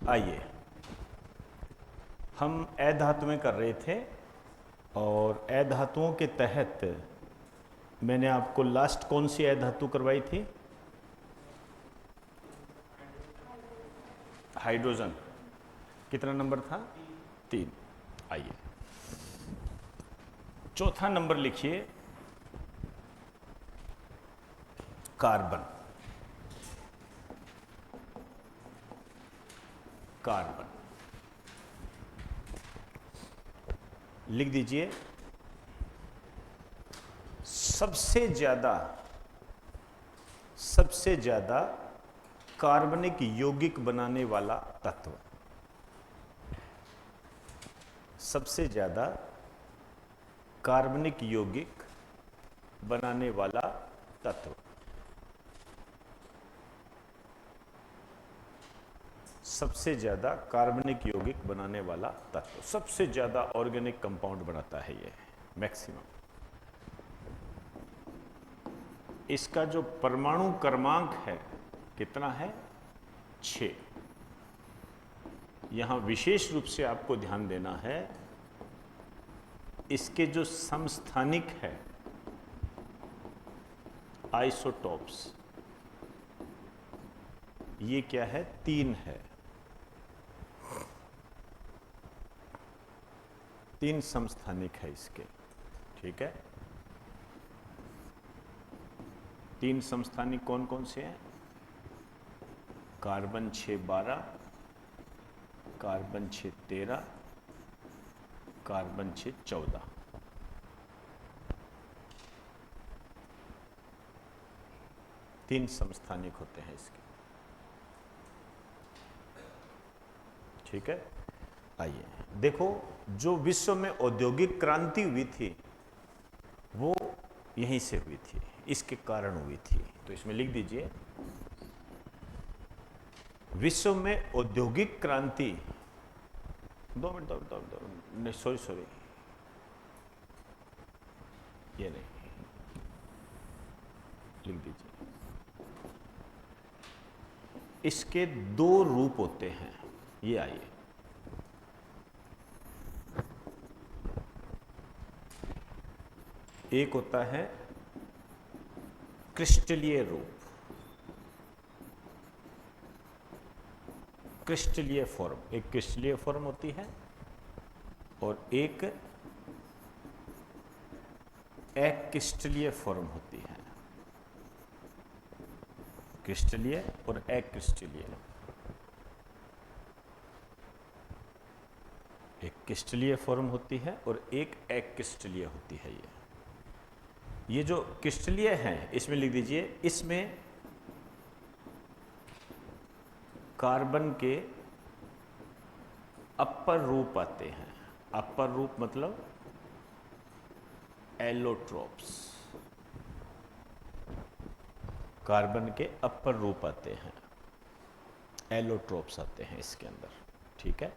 आइए, हम अधातुएं कर रहे थे और अधातुओं के तहत मैंने आपको लास्ट कौन सी अधातु करवाई थी? हाइड्रोजन। कितना नंबर था? 3। आइए, चौथा नंबर लिखिए, कार्बन। कार्बन लिख दीजिए। सबसे ज्यादा कार्बनिक यौगिक बनाने वाला तत्व। सबसे ज्यादा कार्बनिक यौगिक बनाने वाला तत्व। सबसे ज्यादा कार्बनिक यौगिक बनाने वाला तत्व, सबसे ज्यादा ऑर्गेनिक कंपाउंड बनाता है ये, मैक्सिमम। इसका जो परमाणु क्रमांक है कितना है? 6। यहां विशेष रूप से आपको ध्यान देना है, इसके जो समस्थानिक है आइसोटॉप्स, ये क्या है? 3 है। 3 समस्थानिक है इसके, ठीक है। 3 समस्थानिक कौन कौन से हैं? Carbon 6 12, carbon 6 13, carbon 6 14। तीन समस्थानिक होते हैं इसके, ठीक है। आइए देखो, जो विश्व में औद्योगिक क्रांति हुई थी वो यहीं से हुई थी, इसके कारण हुई थी। तो इसमें लिख दीजिए, विश्व में औद्योगिक क्रांति। 2 मिनट, नहीं, सॉरी, ये नहीं, लिख दीजिए। इसके 2 रूप होते हैं, ये आइए। एक होता है क्रिस्टलीय रूप, क्रिस्टलीय फॉर्म। एक क्रिस्टलीय फॉर्म होती है और एक अक्रिस्टलीय फॉर्म होती है। क्रिस्टलीय और अक्रिस्टलीय। एक क्रिस्टलीय फॉर्म होती है और एक अक्रिस्टलीय होती है। ये जो क्रिस्टलीय है, इसमें लिख दीजिए, इसमें कार्बन के अपर रूप आते हैं। अपर रूप मतलब एलोट्रोप्स। कार्बन के अपर रूप आते हैं, एलोट्रोप्स आते हैं इसके अंदर, ठीक है।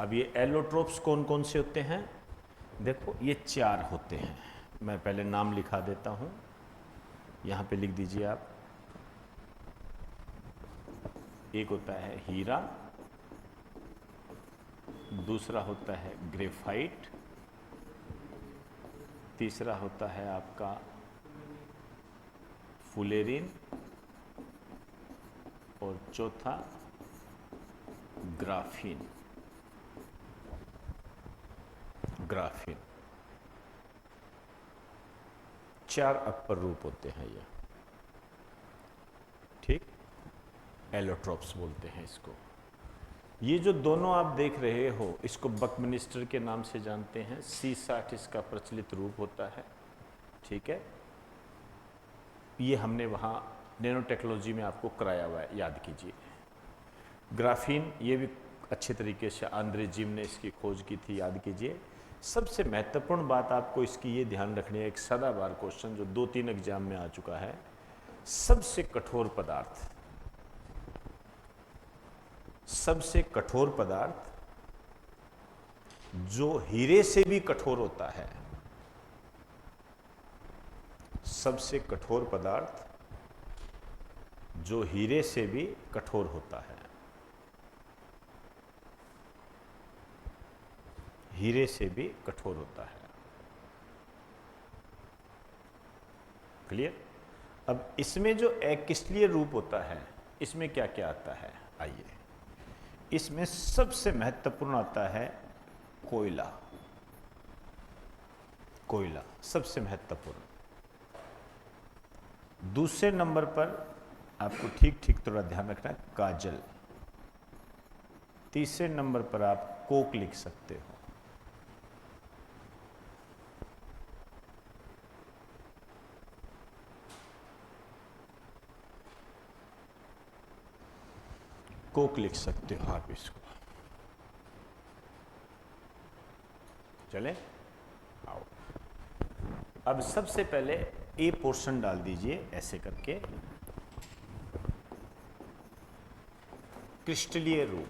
अब ये एलोट्रोप्स कौन कौन से होते हैं? देखो, ये 4 होते हैं। मैं पहले नाम लिखा देता हूं, यहां पे लिख दीजिए आप। एक होता है हीरा, दूसरा होता है ग्रेफाइट, तीसरा होता है आपका फुलेरिन और चौथा ग्राफीन। ग्राफीन। 4 अपर रूप होते हैं ये, ठीक। एलोट्रोप्स बोलते हैं इसको। ये जो दोनों आप देख रहे हो, इसको बकमिनिस्टर के नाम से जानते हैं। C60 इसका प्रचलित रूप होता है, ठीक है। ये हमने वहाँ नैनो टेक्नोलॉजी में आपको कराया हुआ है, याद कीजिए। ग्राफीन, ये भी अच्छे तरीके से आंद्रे जिम ने इसकी खोज की थी, याद कीजिए। सबसे महत्वपूर्ण बात आपको इसकी ये ध्यान रखनी है, एक सदाबहार क्वेश्चन जो 2-3 एग्जाम में आ चुका है। सबसे कठोर पदार्थ, सबसे कठोर पदार्थ जो हीरे से भी कठोर होता है, सबसे कठोर पदार्थ जो हीरे से भी कठोर होता है, हीरे से भी कठोर होता है। क्लियर? अब इसमें जो अक्रिस्टलीय रूप होता है, इसमें क्या क्या आता है? आइए, इसमें सबसे महत्वपूर्ण आता है कोयला। कोयला सबसे महत्वपूर्ण। दूसरे नंबर पर आपको ठीक ठीक थोड़ा ध्यान रखना है, काजल। तीसरे नंबर पर आप कोक लिख सकते हो। कोक लिख सकते हो आप इसको। चले आओ, अब सबसे पहले ए पोर्शन डाल दीजिए ऐसे करके, क्रिस्टलीय रूप।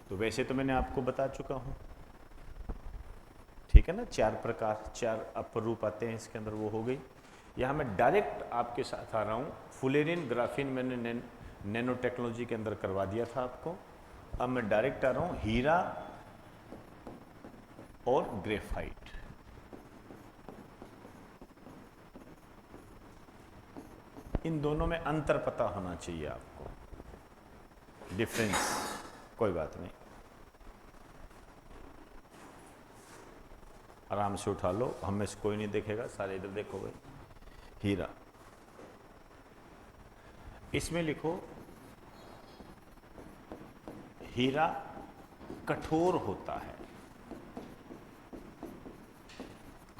तो वैसे तो मैंने आपको बता चुका हूं, ठीक है ना, 4 प्रकार, 4 अपर रूप आते हैं इसके अंदर, वो हो गई। यहां मैं डायरेक्ट आपके साथ आ रहा हूं, फुलेरिन ग्राफीन मैंने नैनो टेक्नोलॉजी के अंदर करवा दिया था आपको। अब मैं डायरेक्ट आ रहा हूं हीरा और ग्रेफाइट। इन दोनों में अंतर पता होना चाहिए आपको, डिफरेंस। कोई बात नहीं, आराम से उठा लो, हमें से कोई नहीं देखेगा, सारे इधर देखो भाई। हीरा, इसमें लिखो हीरा कठोर होता है,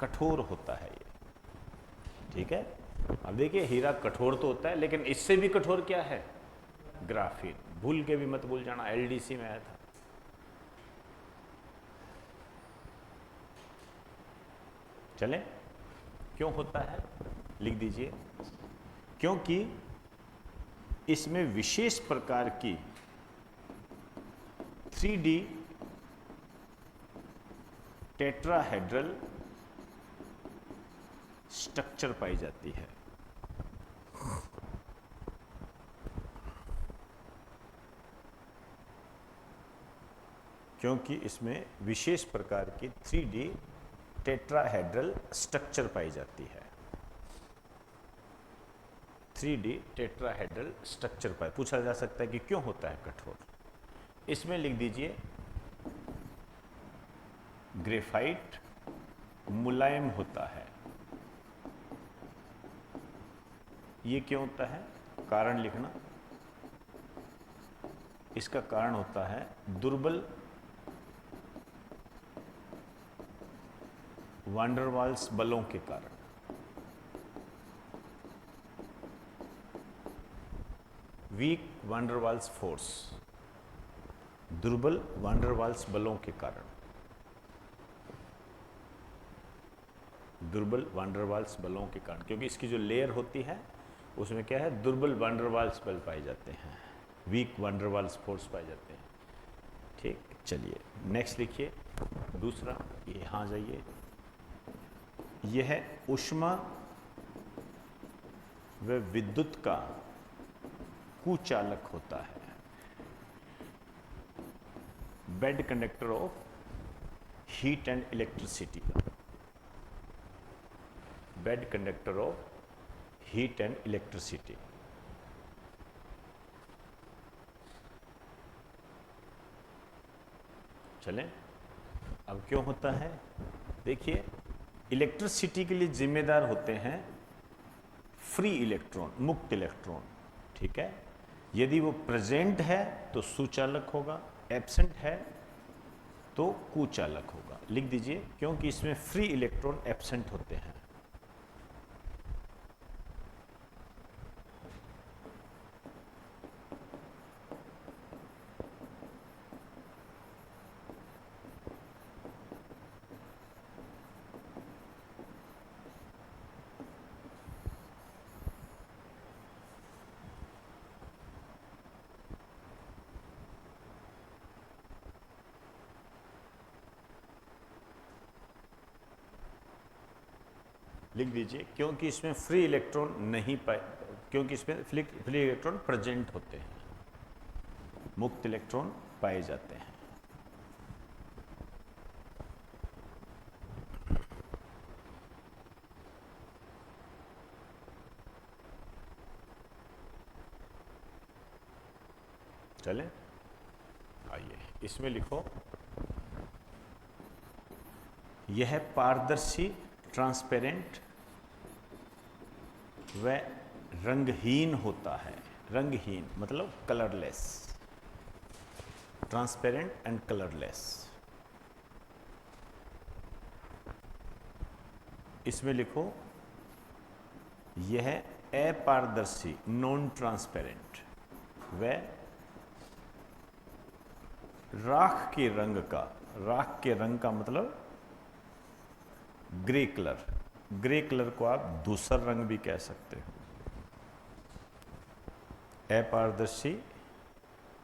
कठोर होता है ये, ठीक है। अब देखिए हीरा कठोर तो होता है, लेकिन इससे भी कठोर क्या है? ग्राफीन। भूल के भी मत भूल जाना, एलडीसी में आया था। चले, क्यों होता है लिख दीजिए, क्योंकि इसमें विशेष प्रकार की 3D टेट्राहेड्रल स्ट्रक्चर पाई जाती है। क्योंकि इसमें विशेष प्रकार की 3D टेट्राहेड्रल स्ट्रक्चर पाई जाती है। 3D टेट्राहेड्रल स्ट्रक्चर पाए, पूछा जा सकता है कि क्यों होता है कठोर। इसमें लिख दीजिए ग्रेफाइट मुलायम होता है। ये क्यों होता है? कारण लिखना। इसका कारण होता है दुर्बल वांडरवाल्स बलों के कारण। वीक वांडरवाल्स फोर्स, दुर्बल वांडरवाल्स बलों के कारण, दुर्बल वांडरवाल्स बलों के कारण, क्योंकि इसकी जो लेयर होती है उसमें क्या है, दुर्बल वांडरवाल्स बल पाए जाते हैं, वीक वांडरवाल्स फोर्स पाए जाते हैं। ठीक, चलिए नेक्स्ट लिखिए दूसरा, यहाँ जाइए। यह है ऊष्मा व विद्युत का कुचालक होता है, bad conductor of heat and electricity, bad conductor of heat and electricity. चलें, अब क्यों होता है? देखिए, इलेक्ट्रिसिटी के लिए जिम्मेदार होते हैं फ्री इलेक्ट्रॉन, मुक्त इलेक्ट्रॉन, ठीक है। यदि वो प्रेजेंट है तो सुचालक होगा, एब्सेंट है तो कुचालक होगा। लिख दीजिए, क्योंकि इसमें फ्री इलेक्ट्रॉन एब्सेंट होते हैं। लिख दीजिए, क्योंकि इसमें फ्री इलेक्ट्रॉन नहीं पाए, क्योंकि इसमें फ्री इलेक्ट्रॉन प्रेजेंट होते हैं। मुक्त इलेक्ट्रॉन पाए जाते हैं। चले आइए, इसमें लिखो यह पारदर्शी, ट्रांसपेरेंट व रंगहीन होता है। रंगहीन मतलब कलरलेस, ट्रांसपेरेंट एंड कलरलेस। इसमें लिखो यह अपारदर्शी, नॉन ट्रांसपेरेंट व राख के रंग का, राख के रंग का मतलब ग्रे कलर, ग्रे कलर को आप धूसर रंग भी कह सकते हो। अपारदर्शी,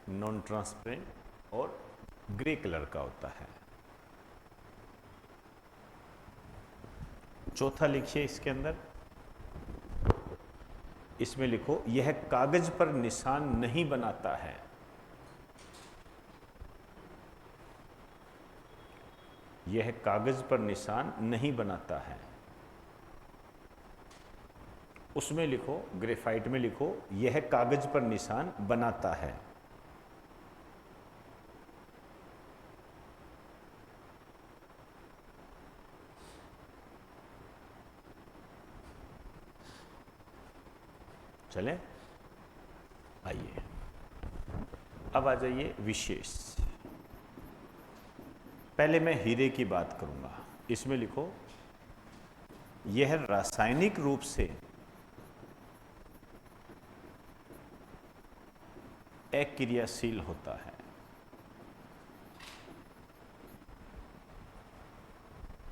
नॉन ट्रांसपेरेंट और ग्रे कलर का होता है। चौथा लिखिए इसके अंदर, इसमें लिखो यह कागज पर निशान नहीं बनाता है। यह कागज पर निशान नहीं बनाता है। उसमें लिखो, ग्रेफाइट में लिखो यह कागज पर निशान बनाता है। चले आइए, अब आ जाइए विशेष। पहले मैं हीरे की बात करूंगा। इसमें लिखो यह रासायनिक रूप से अक्रियाशील होता है।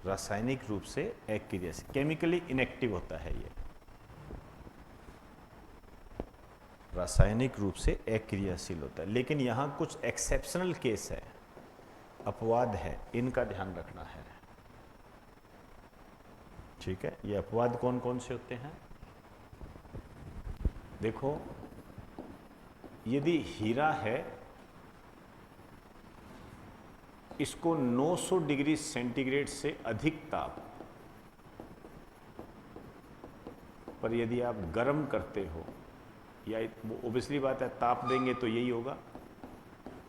रासायनिक रूप से अक्रियाशील, केमिकली इनएक्टिव होता है ये। रासायनिक रूप से अक्रियाशील होता है, लेकिन यहां कुछ एक्सेप्शनल केस है, अपवाद है, इनका ध्यान रखना है। ठीक है, ये अपवाद कौन कौन से होते हैं? देखो, यदि हीरा है, इसको 900 डिग्री सेंटीग्रेड से अधिक ताप पर यदि आप गर्म करते हो, या ओबियसली बात है ताप देंगे तो यही होगा,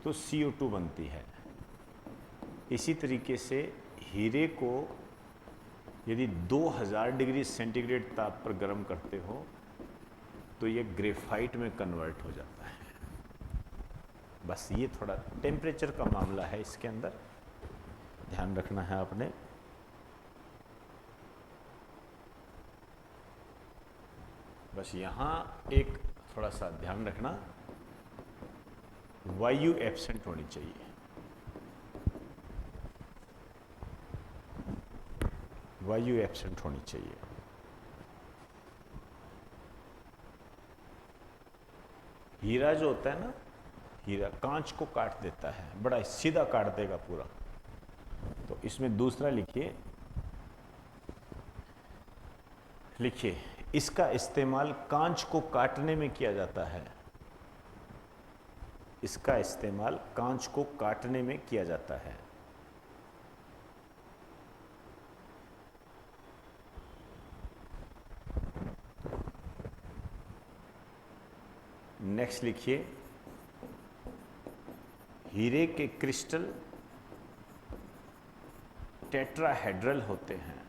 तो CO2 बनती है। इसी तरीके से हीरे को यदि 2000 डिग्री सेंटीग्रेड ताप पर गर्म करते हो तो ये ग्रेफाइट में कन्वर्ट हो जाता है। बस ये थोड़ा टेम्परेचर का मामला है, इसके अंदर ध्यान रखना है आपने। बस यहाँ एक थोड़ा सा ध्यान रखना, वायु एब्सेंट होनी चाहिए। वायु एब्सेंट होनी चाहिए। हीरा जो होता है ना, हीरा कांच को काट देता है, बड़ा सीधा काट देगा पूरा। तो इसमें दूसरा लिखिए, लिखिए इसका इस्तेमाल कांच को काटने में किया जाता है। इसका इस्तेमाल कांच को काटने में किया जाता है। नेक्स्ट लिखिए, हीरे के क्रिस्टल टेट्राहेड्रल होते हैं।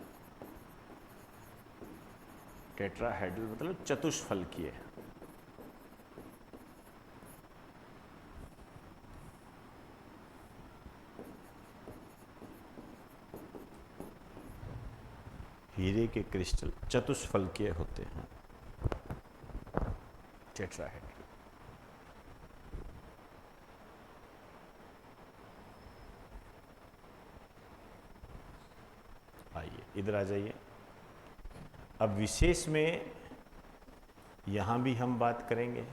टेट्राहेड्रल मतलब चतुष्फलकीय। हीरे के क्रिस्टल चतुष्फलकीय होते हैं, टेट्राहेड्रल। आइए इधर आ जाइए। अब विशेष में यहां भी हम बात करेंगे।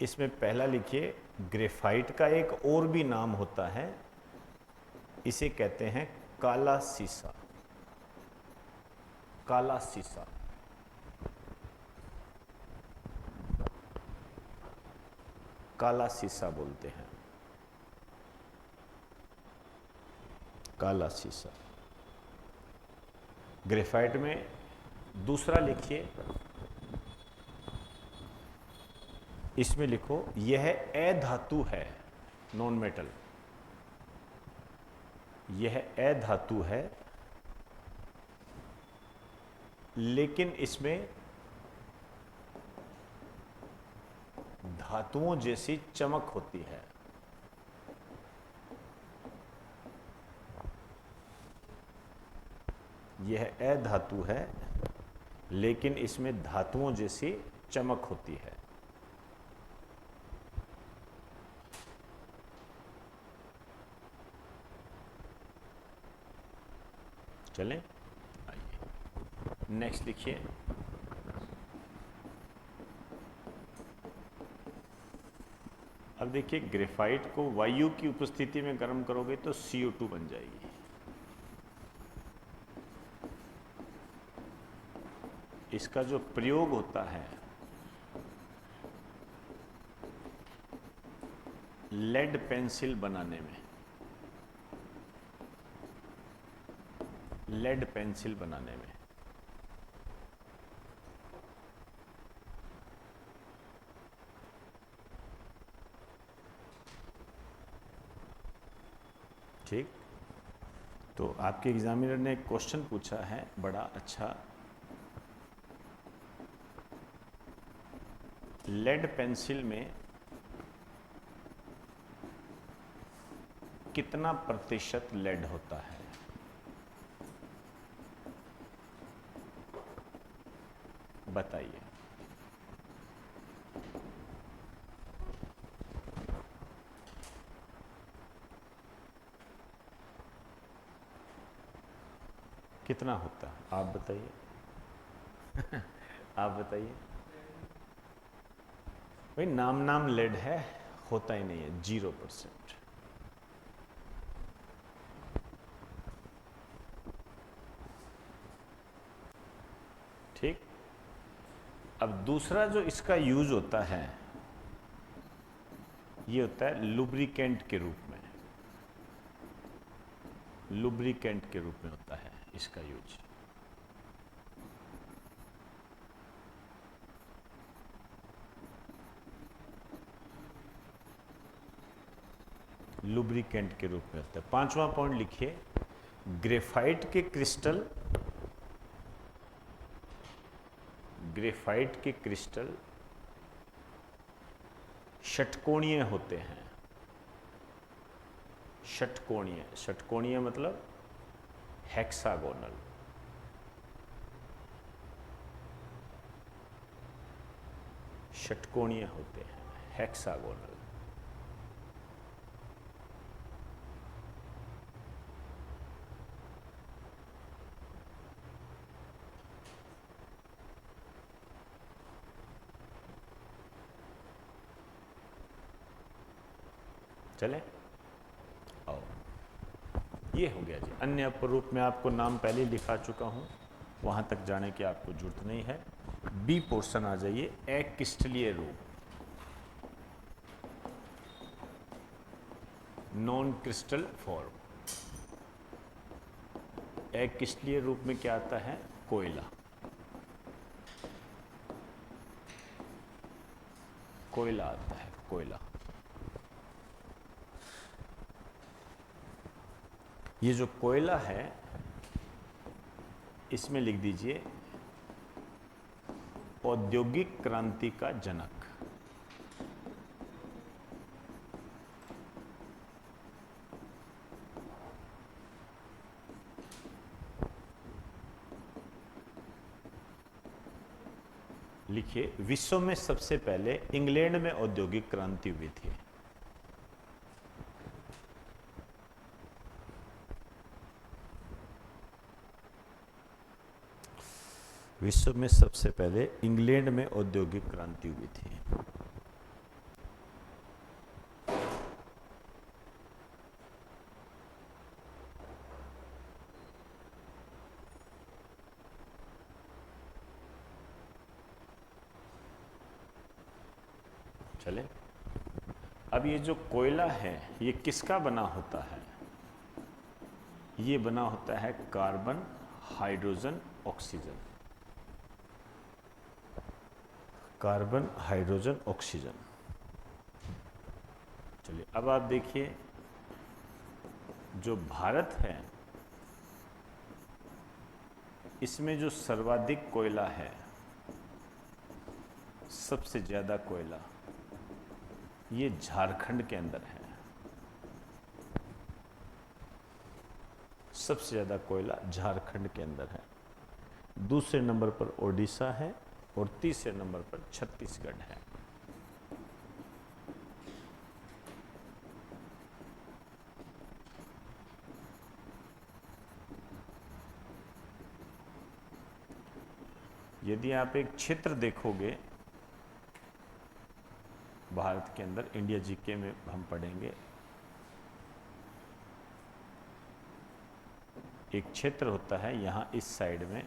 इसमें पहला लिखिए, ग्रेफाइट का एक और भी नाम होता है, इसे कहते हैं काला सीसा। काला सीसा। काला शीशा बोलते हैं, काला शीशा। ग्रेफाइट में दूसरा लिखिए, इसमें लिखो यह अधातु है, नॉन मेटल, यह अधातु है लेकिन इसमें धातुओं जैसी चमक होती है। यह अधातु है लेकिन इसमें धातुओं जैसी चमक होती है। चलें, आइए नेक्स्ट लिखिए। अब देखिए, ग्रेफाइट को वायु की उपस्थिति में गर्म करोगे तो CO2 बन जाएगी। इसका जो प्रयोग होता है लेड पेंसिल बनाने में, लेड पेंसिल बनाने में। ठीक, तो आपके एग्जामिनर ने एक क्वेश्चन पूछा है बड़ा अच्छा, लेड पेंसिल में कितना प्रतिशत लेड होता है? बताइए। कितना होता है आप बताइए। आप बताइए भाई, नाम नाम लेड है, होता ही नहीं है, 0%। ठीक, अब दूसरा जो इसका यूज होता है ये होता है लुब्रिकेंट के रूप में, लुब्रिकेंट के रूप में होता है इसका यूज। लुब्रिकेंट के रूप में होता है। पांचवा पॉइंट लिखिए, ग्रेफाइट के क्रिस्टल, ग्रेफाइट के क्रिस्टल षटकोणीय होते हैं। षटकोणीय, षटकोणीय मतलब हेक्सागोनल। षटकोणीय होते हैं, हेक्सागोनल। चले, आओ, ये हो गया जी। अन्य अपरूप में आपको नाम पहले लिखा चुका हूं, वहां तक जाने की आपको जरूरत नहीं है। बी पोर्शन आ जाइए, अक्रिस्टलीय रूप, नॉन क्रिस्टल फॉर्म। अक्रिस्टलीय रूप में क्या आता है? कोयला, कोयला आता है, कोयला। ये जो कोयला है इसमें लिख दीजिए औद्योगिक क्रांति का जनक। लिखिए, विश्व में सबसे पहले इंग्लैंड में औद्योगिक क्रांति हुई थी। विश्व में सबसे पहले इंग्लैंड में औद्योगिक क्रांति हुई थी। चले, अब ये जो कोयला है ये किसका बना होता है? ये बना होता है carbon, hydrogen, oxygen. Carbon, hydrogen, oxygen. चलिए अब आप देखिए, जो भारत है इसमें जो सर्वाधिक कोयला है, सबसे ज़्यादा कोयला ये झारखंड के अंदर है। सबसे ज़्यादा कोयला झारखंड के अंदर है। दूसरे नंबर पर ओडिशा है और तीसरे नंबर पर छत्तीसगढ़ है। यदि आप एक क्षेत्र देखोगे भारत के अंदर, इंडिया जीके में हम पढ़ेंगे, एक क्षेत्र होता है यहाँ इस साइड में,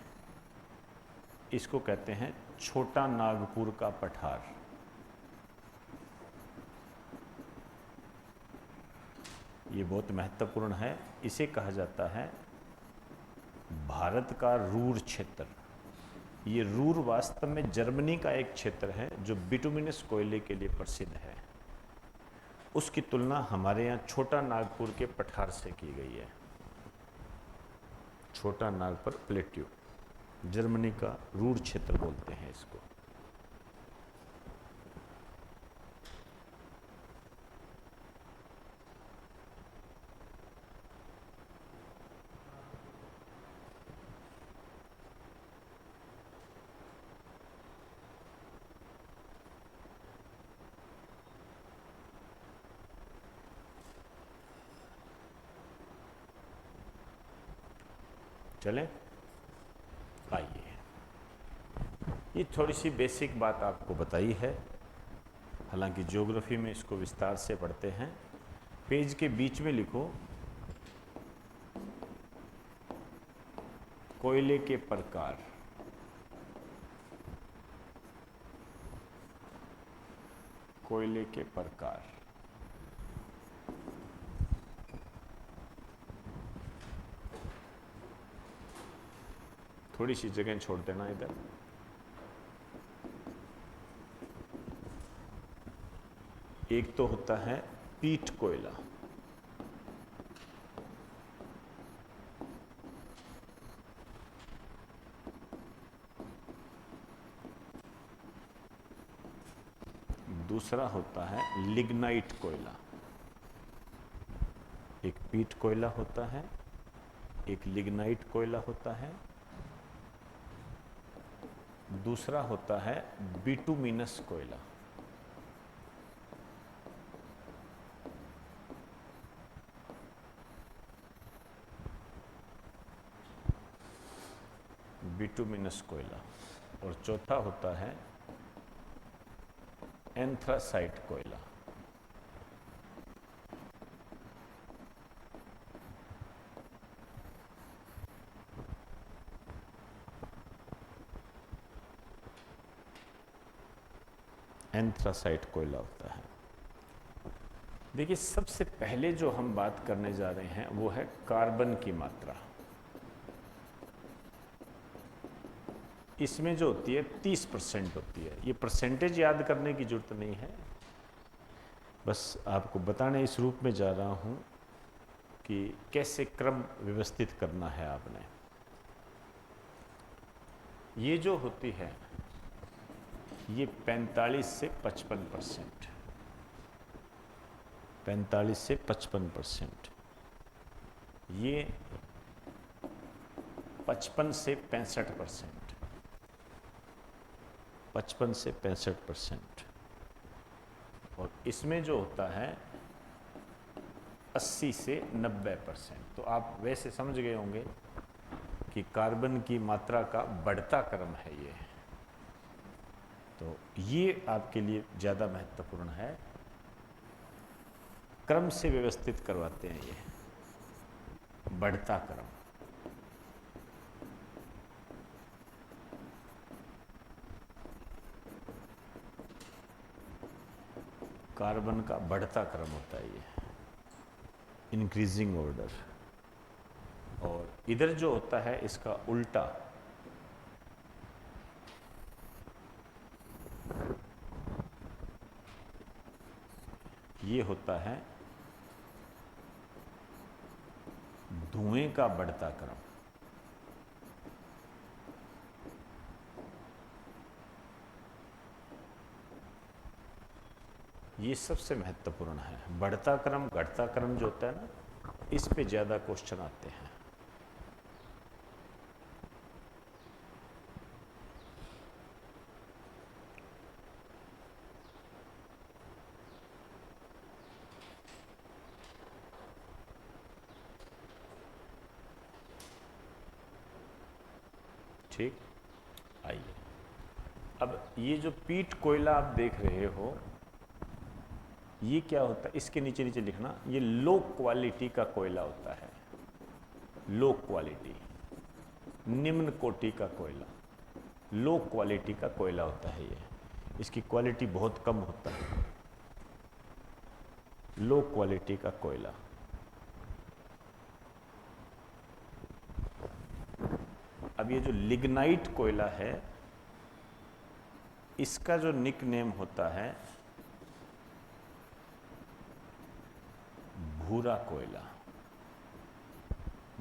इसको कहते हैं छोटा नागपुर का पठार। ये बहुत महत्वपूर्ण है। इसे कहा जाता है भारत का रूर क्षेत्र। ये रूर वास्तव में जर्मनी का एक क्षेत्र है जो बिटुमिनस कोयले के लिए प्रसिद्ध है। उसकी तुलना हमारे यहाँ छोटा नागपुर के पठार से की गई है। छोटा नागपुर प्लेट्यू, जर्मनी का रूर क्षेत्र बोलते हैं इसको। चले आइए, ये थोड़ी सी बेसिक बात आपको बताई है, हालांकि ज्योग्राफी में इसको विस्तार से पढ़ते हैं। पेज के बीच में लिखो कोयले के प्रकार। कोयले के प्रकार। थोड़ी सी जगह छोड़ देना इधर। एक तो होता है पीट कोयला। दूसरा होता है लिग्नाइट कोयला। एक पीट कोयला होता है, एक लिग्नाइट कोयला होता है, दूसरा होता है बिटुमिनस कोयला। बिटुमिनस कोयला। और चौथा होता है एंथ्रासाइट कोयला। एंथ्रासाइट कोयला होता है। देखिए, सबसे पहले जो हम बात करने जा रहे हैं वो है कार्बन की मात्रा। इसमें जो होती है 30% होती है। ये परसेंटेज याद करने की जरूरत नहीं है, बस आपको बताने इस रूप में जा रहा हूं कि कैसे क्रम व्यवस्थित करना है आपने। ये जो होती है ये 45 से 55%। 45 से 55%। ये 55 से 65%। 55 से 65%। और इसमें जो होता है 80 से 90%। तो आप वैसे समझ गए होंगे कि कार्बन की मात्रा का बढ़ता क्रम है ये। तो ये आपके लिए ज़्यादा महत्वपूर्ण है। क्रम से व्यवस्थित करवाते हैं ये, बढ़ता क्रम। कार्बन का बढ़ता क्रम होता है ये, इंक्रीजिंग ऑर्डर। और इधर जो होता है इसका उल्टा, ये होता है धुएं का बढ़ता क्रम। ये सबसे महत्वपूर्ण है। बढ़ता क्रम घटता क्रम जो होता है ना, इस पे ज्यादा क्वेश्चन आते हैं। ठीक, आइए अब ये जो पीट कोयला आप देख रहे हो, ये क्या होता है, इसके नीचे नीचे लिखना, ये लो क्वालिटी का कोयला होता है। लो क्वालिटी, निम्न कोटि का कोयला, लो क्वालिटी का कोयला होता है ये। इसकी क्वालिटी बहुत कम होता है, लो क्वालिटी का कोयला। अब ये जो लिग्नाइट कोयला है, इसका जो निक नेम होता है भूरा कोयला,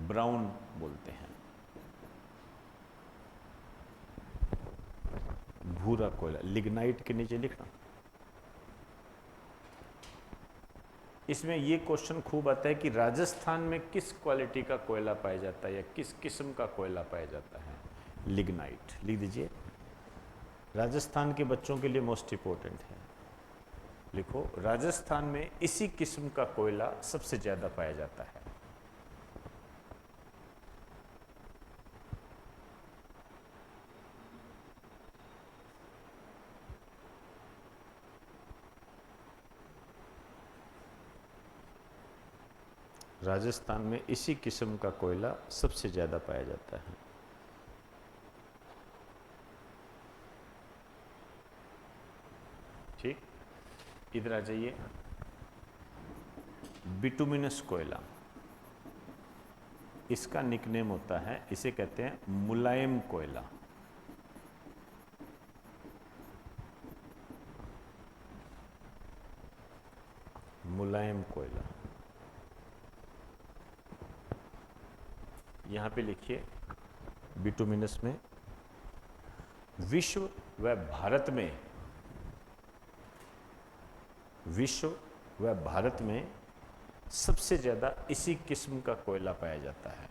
ब्राउन बोलते हैं, भूरा कोयला। लिग्नाइट के नीचे लिखना। इसमें ये क्वेश्चन खूब आता है कि राजस्थान में किस क्वालिटी का कोयला पाया जाता है या किस किस्म का कोयला पाया जाता है। लिग्नाइट लिख दीजिए, राजस्थान के बच्चों के लिए मोस्ट इंपॉर्टेंट है। लिखो, राजस्थान में इसी किस्म का कोयला सबसे ज्यादा पाया जाता है। राजस्थान में इसी किस्म का कोयला सबसे ज्यादा पाया जाता है। ठीक, इधर आ जाइए। बिटुमिनस कोयला, इसका निकनेम होता है, इसे कहते हैं मुलायम कोयला। मुलायम कोयला, यहां पे लिखिए बिटुमिनस में। विश्व व भारत में, विश्व व भारत में सबसे ज्यादा इसी किस्म का कोयला पाया जाता है।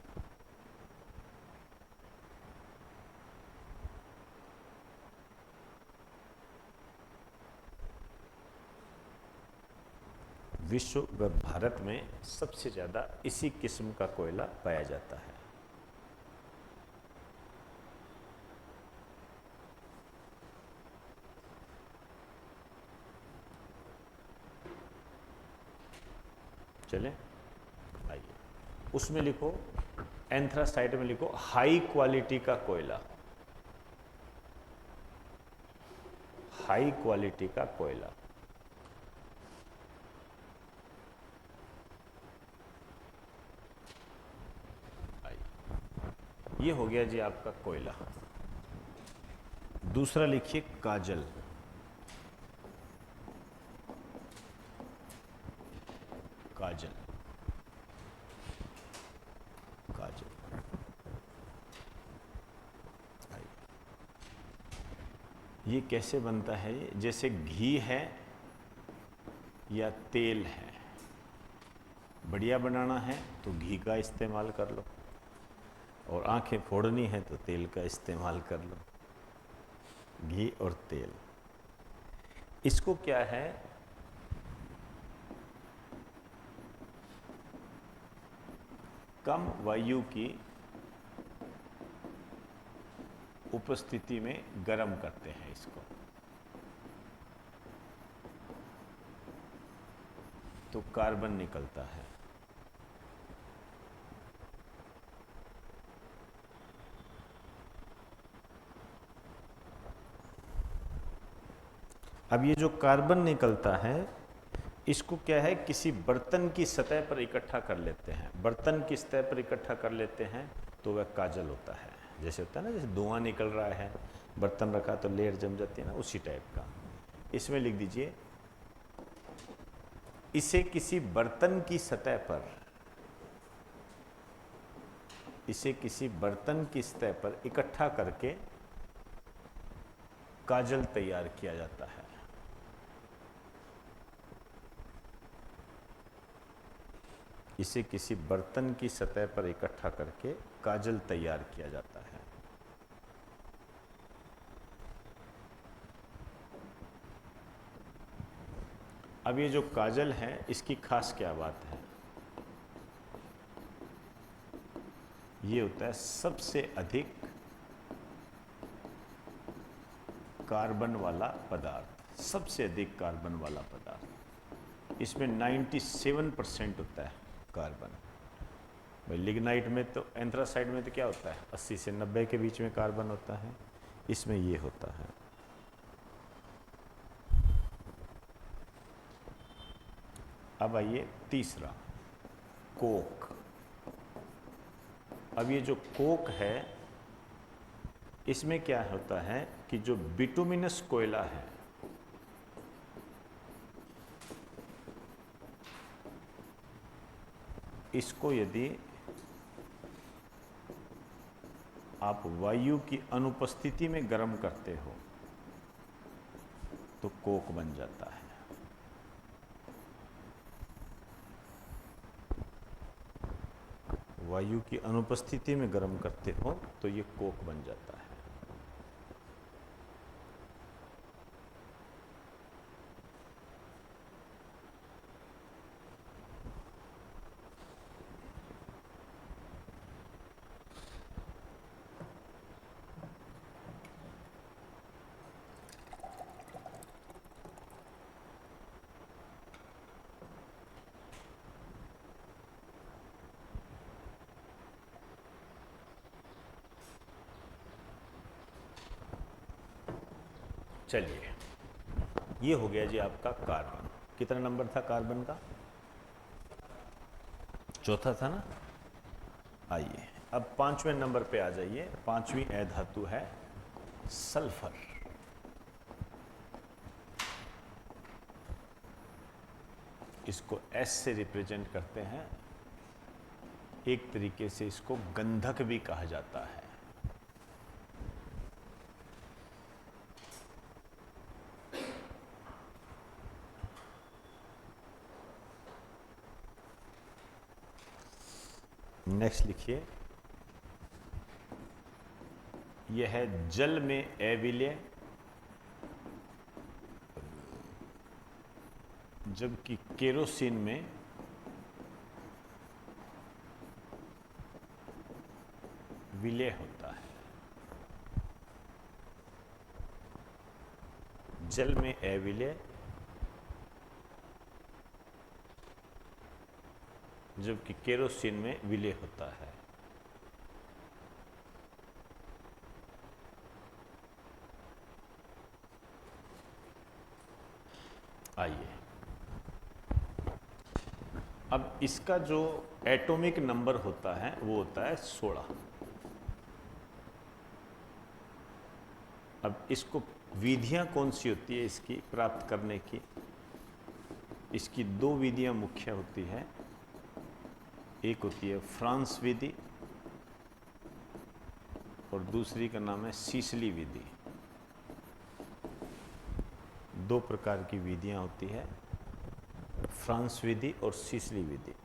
विश्व व भारत में सबसे ज्यादा इसी किस्म का कोयला पाया जाता है। चले आइए, उसमें लिखो, एंथ्रासाइट में लिखो हाई क्वालिटी का कोयला। हाई क्वालिटी का कोयला, ये हो गया जी आपका कोयला। दूसरा लिखिए काजल। काजल, काजल, ये कैसे बनता है? ये जैसे घी है या तेल है, बढ़िया बनाना है तो घी का इस्तेमाल कर लो, और आंखें फोड़नी है तो तेल का इस्तेमाल कर लो। घी और तेल, इसको क्या है, कम वायु की उपस्थिति में गर्म करते हैं इसको, तो कार्बन निकलता है। अब ये जो कार्बन निकलता है, इसको क्या है, किसी बर्तन की सतह पर इकट्ठा कर लेते हैं, बर्तन की सतह पर इकट्ठा कर लेते हैं तो वह काजल होता है। जैसे होता है ना, जैसे धुआं निकल रहा है, बर्तन रखा तो लेयर जम जाती है ना, उसी टाइप का। इसमें लिख दीजिए, इसे किसी बर्तन की सतह पर, इसे किसी बर्तन की सतह पर इकट्ठा करके काजल तैयार किया जाता है। इसे किसी बर्तन की सतह पर इकट्ठा करके काजल तैयार किया जाता है। अब ये जो काजल है, इसकी खास क्या बात है? ये होता है सबसे अधिक कार्बन वाला पदार्थ, सबसे अधिक कार्बन वाला पदार्थ। इसमें 97% होता है कार्बन। भाई लिग्नाइट में तो, एंथ्रासाइड में तो क्या होता है, 80 से 90 के बीच में कार्बन होता है, इसमें ये होता है। अब आइए तीसरा, कोक। अब ये जो कोक है, इसमें क्या होता है कि जो बिटुमिनस कोयला है, इसको यदि आप वायु की अनुपस्थिति में गर्म करते हो तो कोक बन जाता है। वायु की अनुपस्थिति में गर्म करते हो तो ये कोक बन जाता है। चलिए, ये हो गया जी आपका कार्बन। कितना नंबर था कार्बन का? चौथा था ना। आइए अब 5वें नंबर पे आ जाइए। 5वीं अधातु है सल्फर। इसको S से रिप्रेजेंट करते हैं। एक तरीके से इसको गंधक भी कहा जाता है। नेक्स्ट लिखिए, यह है जल में अविलेय, जबकि केरोसिन में विलेय होता है। जल में अविलेय, जबकि केरोसिन में विलेय होता है। आइए, अब इसका जो एटॉमिक नंबर होता है वो होता है 16। अब इसको विधियां कौन सी होती है इसकी प्राप्त करने की? इसकी दो विधियां मुख्य होती है। एक होती है फ्रांस विधि और दूसरी का नाम है सीसली विधि। दो प्रकार की विधियां होती है, फ्रांस विधि और सीसली विधि।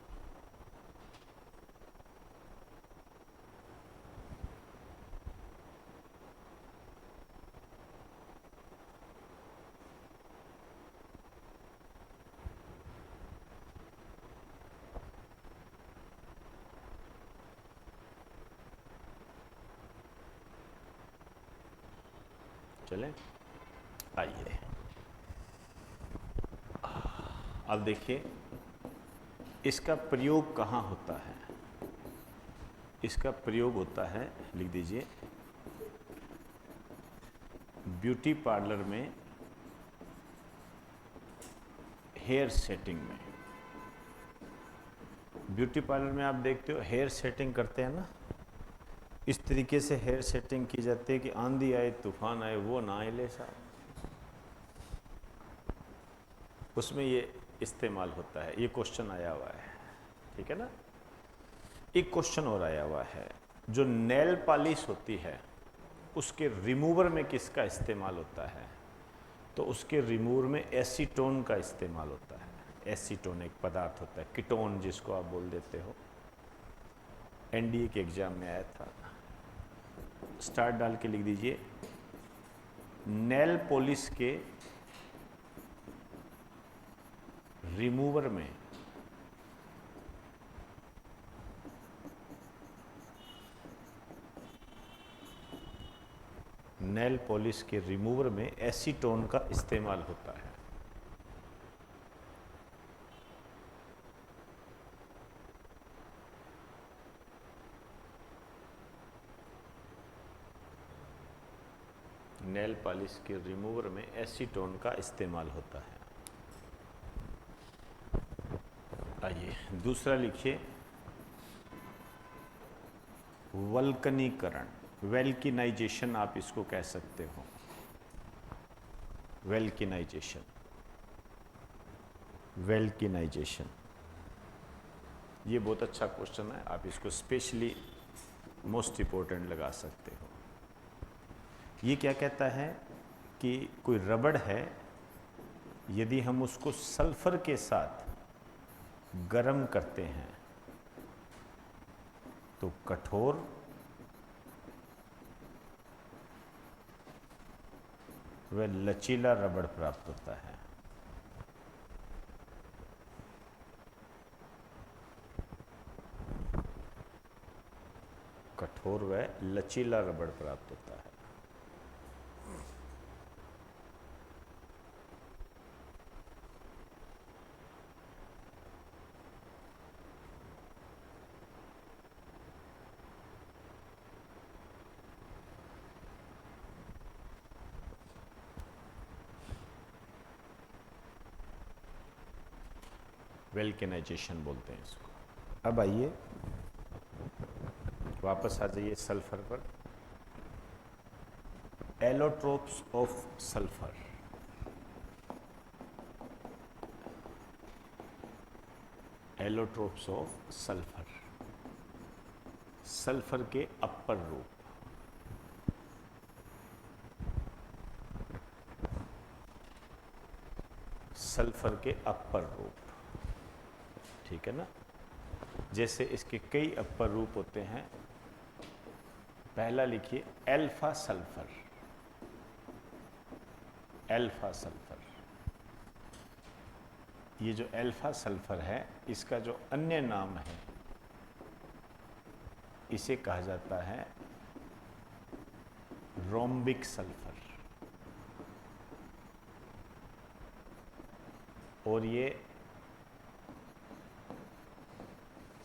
चले, आइए अब देखिए इसका प्रयोग कहाँ होता है। इसका प्रयोग होता है, लिख दीजिए, ब्यूटी पार्लर में हेयर सेटिंग में। ब्यूटी पार्लर में आप देखते हो हेयर सेटिंग करते हैं ना, इस तरीके से हेयर सेटिंग की जाती है कि आंधी आए तूफान आए वो ना आए ले साहब। उसमें ये इस्तेमाल होता है। ये क्वेश्चन आया हुआ है, ठीक है ना। एक क्वेश्चन और आया हुआ है, जो नेल पॉलिश होती है उसके रिमूवर में किसका इस्तेमाल होता है? तो उसके रिमूवर में एसीटोन का इस्तेमाल होता है। एसीटोन एक पदार्थ होता है, कीटोन जिसको आप बोल देते हो। एनडीए के एग्जाम में आया था। स्टार डाल के लिख दीजिए, नेल पॉलिश के रिमूवर में नेल पॉलिश के रिमूवर में एसीटोन का इस्तेमाल होता है। नेल पॉलिश के रिमूवर में एसीटोन का इस्तेमाल होता है। आइए दूसरा लिखिए, वल्कनीकरण, वेल्किनाइजेशन आप इसको कह सकते हो। वेल्किनाइजेशन, वेल्किनाइजेशन ये बहुत अच्छा क्वेश्चन है, आप इसको स्पेशली मोस्ट इंपॉर्टेंट लगा सकते हो। ये क्या कहता है कि कोई रबड़ है, यदि हम उसको सल्फर के साथ गर्म करते हैं तो कठोर व लचीला रबड़ प्राप्त होता है। कठोर व लचीला रबड़ प्राप्त होता है। वेल्केनाइजेशन बोलते हैं इसको। अब आइए वापस आ जाइए सल्फर पर। Allotropes of sulphur, allotropes of sulphur, sulphur के अपर रूप। सल्फर के अपर रूप, ठीक है ना। जैसे इसके कई अपर रूप होते हैं। पहला लिखिए अल्फा सल्फर, अल्फा सल्फर। ये जो अल्फा सल्फर है, इसका जो अन्य नाम है इसे कहा जाता है रोम्बिक सल्फर। और ये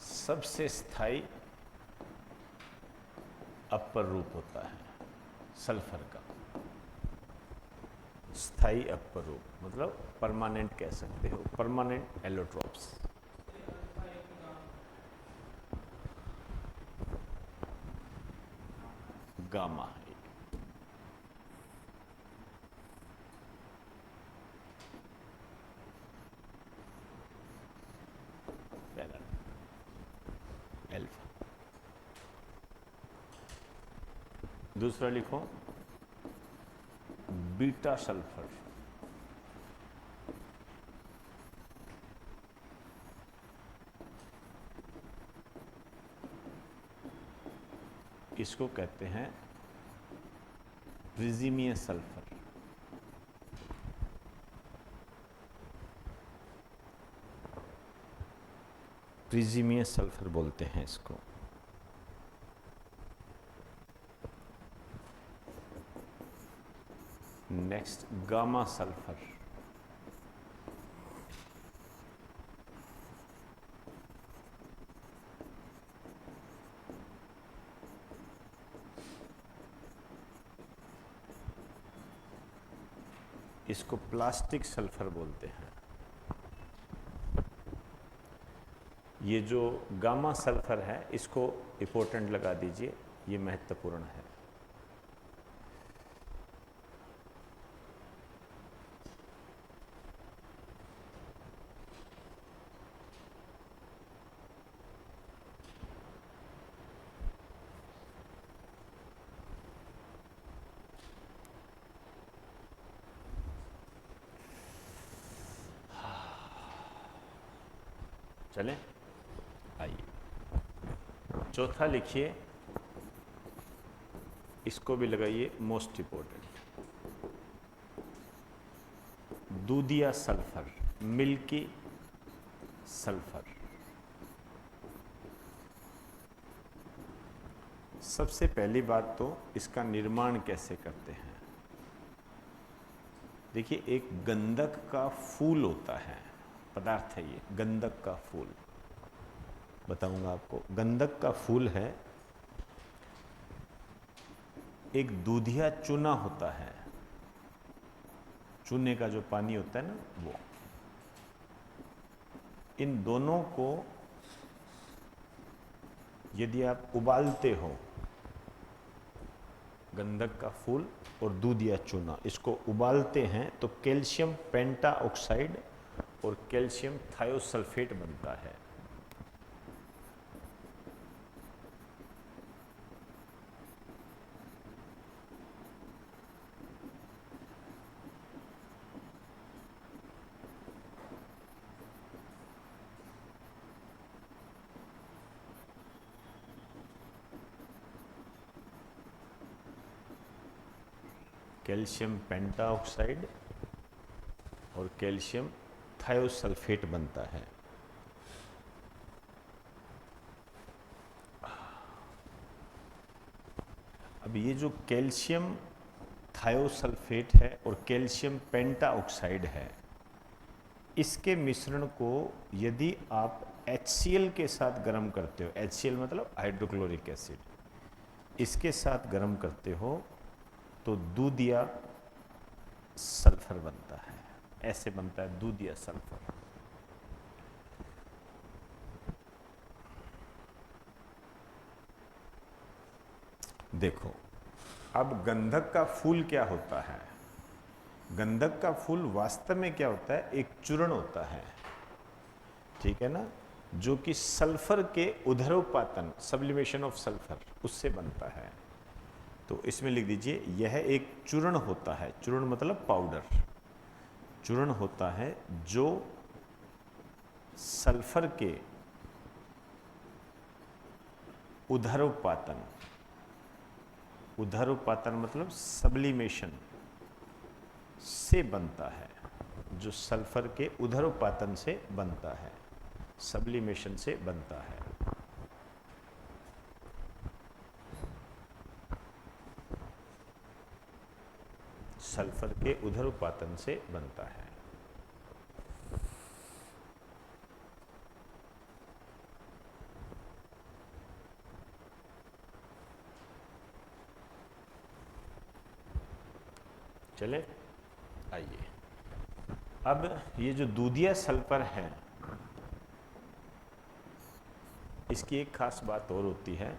सबसे स्थायी अपर रूप होता है सल्फर का। स्थायी अपर रूप मतलब परमानेंट कह सकते हो, परमानेंट एलोट्रोप्स। गामा है अल्फा। दूसरा लिखो बीटा सल्फर। इसको कहते हैं प्रिजीमियस सल्फर। प्रिजीमियस सल्फर बोलते हैं इसको। Next gamma sulphur. इसको प्लास्टिक सल्फर बोलते हैं। ये जो गामा सल्फर है इसको इंपॉर्टेंट लगा दीजिए, ये महत्वपूर्ण है। चलें, आइए चौथा लिखिए, इसको भी लगाइए मोस्ट इंपॉर्टेंट, दूधिया सल्फर, मिल्की सल्फर। सबसे पहली बात तो इसका निर्माण कैसे करते हैं। देखिए, एक गंधक का फूल होता है, पदार्थ है ये, गंधक का फूल। बताऊंगा आपको, गंधक का फूल है, एक दूधिया चूना होता है, चूने का जो पानी होता है ना वो, इन दोनों को यदि आप उबालते हो, गंधक का फूल और दूधिया चूना, इसको उबालते हैं तो कैल्शियम पेंटाऑक्साइड और कैल्शियम थायोसल्फेट बनता है। कैल्शियम पेंटाऑक्साइड और कैल्शियम थायोसल्फेट बनता है। अब ये जो कैल्शियम थायोसल्फेट है और कैल्शियम पेंटाऑक्साइड है, इसके मिश्रण को यदि आप HCl के साथ गर्म करते हो, HCl मतलब हाइड्रोक्लोरिक एसिड, इसके साथ गर्म करते हो तो दूधिया सल्फर बनता है। ऐसे बनता है दूधिया सल्फर। देखो, अब गंधक का फूल क्या होता है। गंधक का फूल वास्तव में क्या होता है, एक चूर्ण होता है, ठीक है ना, जो कि सल्फर के उधरोपातन, सब्लिमेशन ऑफ सल्फर, उससे बनता है। तो इसमें लिख दीजिए, यह एक चूर्ण होता है, चूर्ण मतलब पाउडर, चूर्ण होता है जो सल्फर के उधरोपातन, उधरोपातन मतलब सब्लिमेशन से बनता है, जो सल्फर के उधरोपातन से बनता है, सब्लिमेशन से बनता है। सल्फर के उधरोपातन से बनता है। चले, आइए, अब ये जो दूधिया सल्फर है, इसकी एक खास बात और होती है।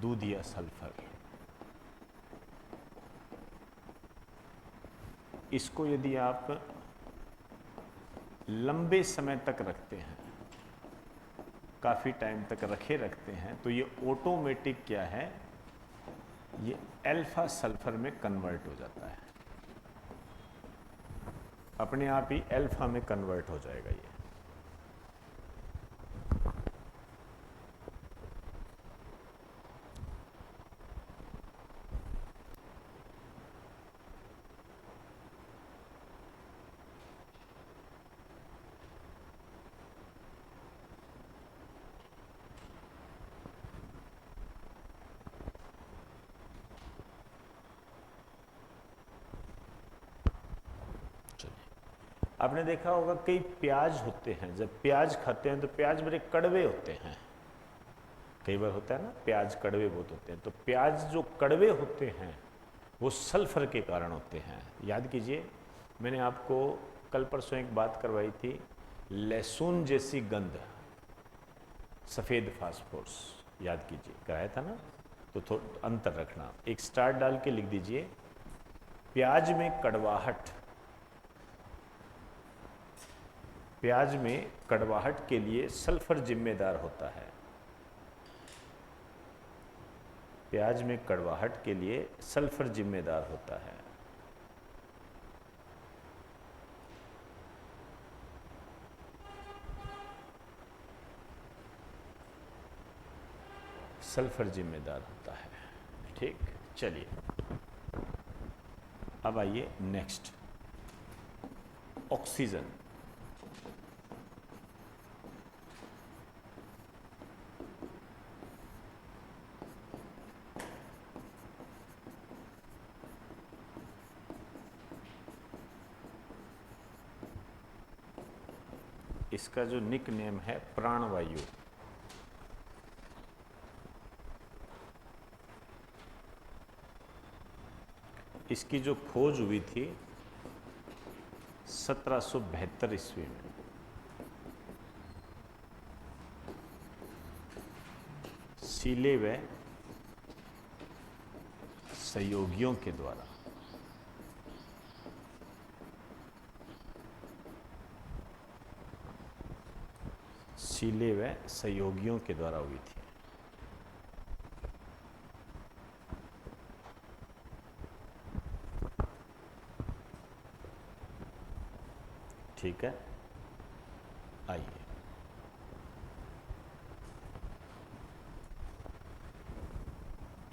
दूधिया सल्फर, इसको यदि आप लंबे समय तक रखते हैं, काफ़ी टाइम तक रखते हैं, तो ये ऑटोमेटिक क्या है, ये अल्फा सल्फर में कन्वर्ट हो जाता है, अपने आप ही अल्फा में कन्वर्ट हो जाएगा ये। आपने देखा होगा कई प्याज होते हैं, जब प्याज खाते हैं तो प्याज बड़े कड़वे होते हैं, कई बार होता है ना, प्याज कड़वे बहुत होते हैं। तो प्याज जो कड़वे होते हैं वो सल्फर के कारण होते हैं। याद कीजिए, मैंने आपको कल परसों एक बात करवाई थी, लहसुन जैसी गंध, सफ़ेद फास्फोरस, याद कीजिए, कराया था ना, तो थोड़ा अंतर रखना। एक स्टार डाल के लिख दीजिए, प्याज में कड़वाहट, प्याज में कड़वाहट के लिए सल्फर जिम्मेदार होता है। प्याज में कड़वाहट के लिए सल्फर जिम्मेदार होता है। सल्फर जिम्मेदार होता है। ठीक, चलिए अब आइए नेक्स्ट, ऑक्सीजन। इसका जो निक नेम है प्राणवायु। इसकी जो खोज हुई थी 1772 ईस्वी में, सीले व सहयोगियों के द्वारा। सीले व सहयोगियों के द्वारा हुई थी। ठीक है, आइए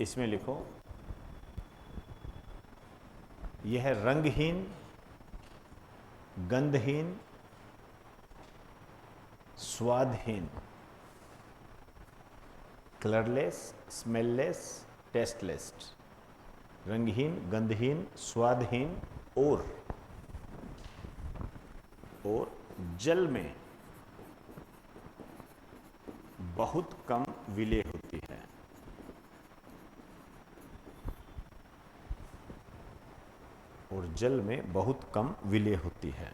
इसमें लिखो, यह रंगहीन, गंधहीन, स्वादहीन, कलरलेस, स्मेललेस, टेस्टलेस, रंगहीन, गंधहीन, स्वादहीन और जल में बहुत कम विलेय होती है। और जल में बहुत कम विलेय होती है।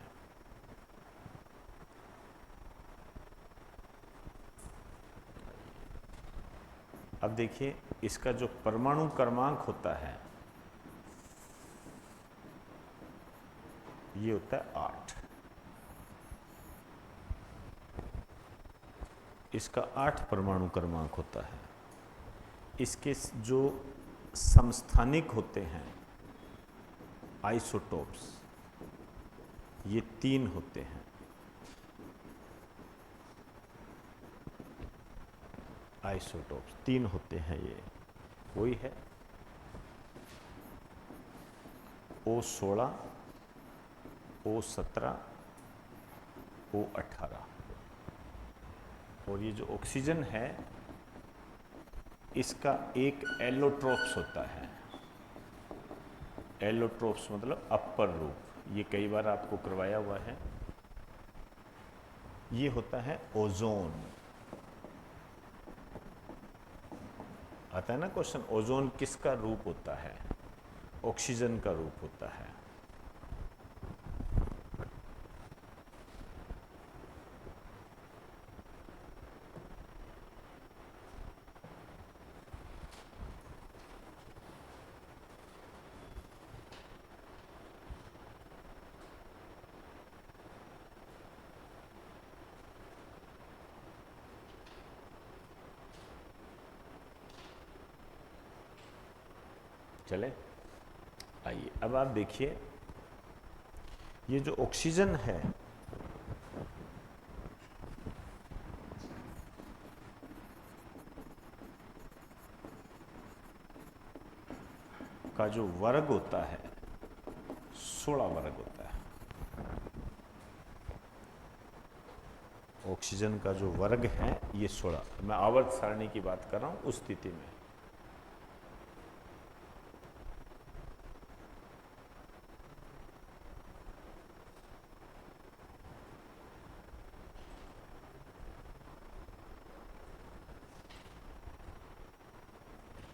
अब देखिए, इसका जो परमाणु क्रमांक होता है ये होता है 8। इसका 8 परमाणु क्रमांक होता है। इसके जो समस्थानिक होते हैं आइसोटोप्स, ये 3 होते हैं। आइसोटोप्स 3 होते हैं, ये वही है O16, O17, O18। और ये जो ऑक्सीजन है इसका एक एलोट्रोप्स होता है। एलोट्रोप्स मतलब अपर रूप, ये कई बार आपको करवाया हुआ है। ये होता है ओजोन। आता है ना क्वेश्चन, ओजोन किसका रूप होता है? ऑक्सीजन का रूप होता है। चले, आइए अब आप देखिए, ये जो ऑक्सीजन है का जो वर्ग होता है 16 वर्ग होता है। ऑक्सीजन का जो वर्ग है ये 16। मैं आवर्त सारणी की बात कर रहा हूं उस स्थिति में।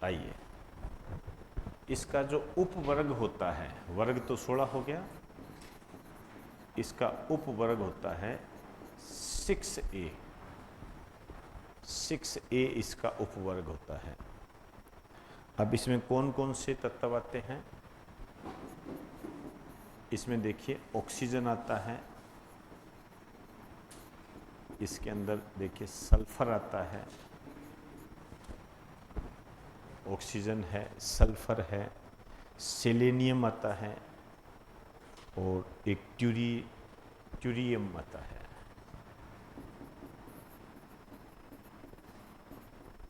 आइए, इसका जो उपवर्ग होता है, वर्ग तो 16 हो गया, इसका उपवर्ग होता है 6a। 6a इसका उपवर्ग होता है। अब इसमें कौन कौन से तत्व आते हैं? इसमें देखिए ऑक्सीजन आता है, इसके अंदर देखिए सल्फर आता है, ऑक्सीजन है, सल्फर है, सेलेनियम आता है और एक ट्यूरियम आता है।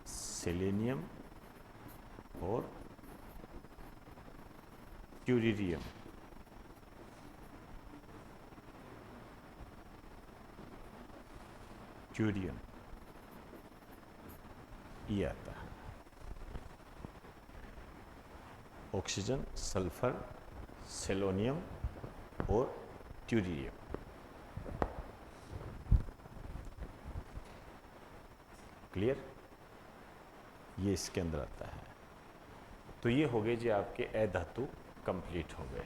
सेलेनियम और ट्यूरियम। ट्यूरियम ये आता है। ऑक्सीजन, सल्फर, सेलोनियम और ट्यूरियम। क्लियर? ये इसके अंदर आता है। तो ये हो गए जी आपके अधातु कंप्लीट हो गए।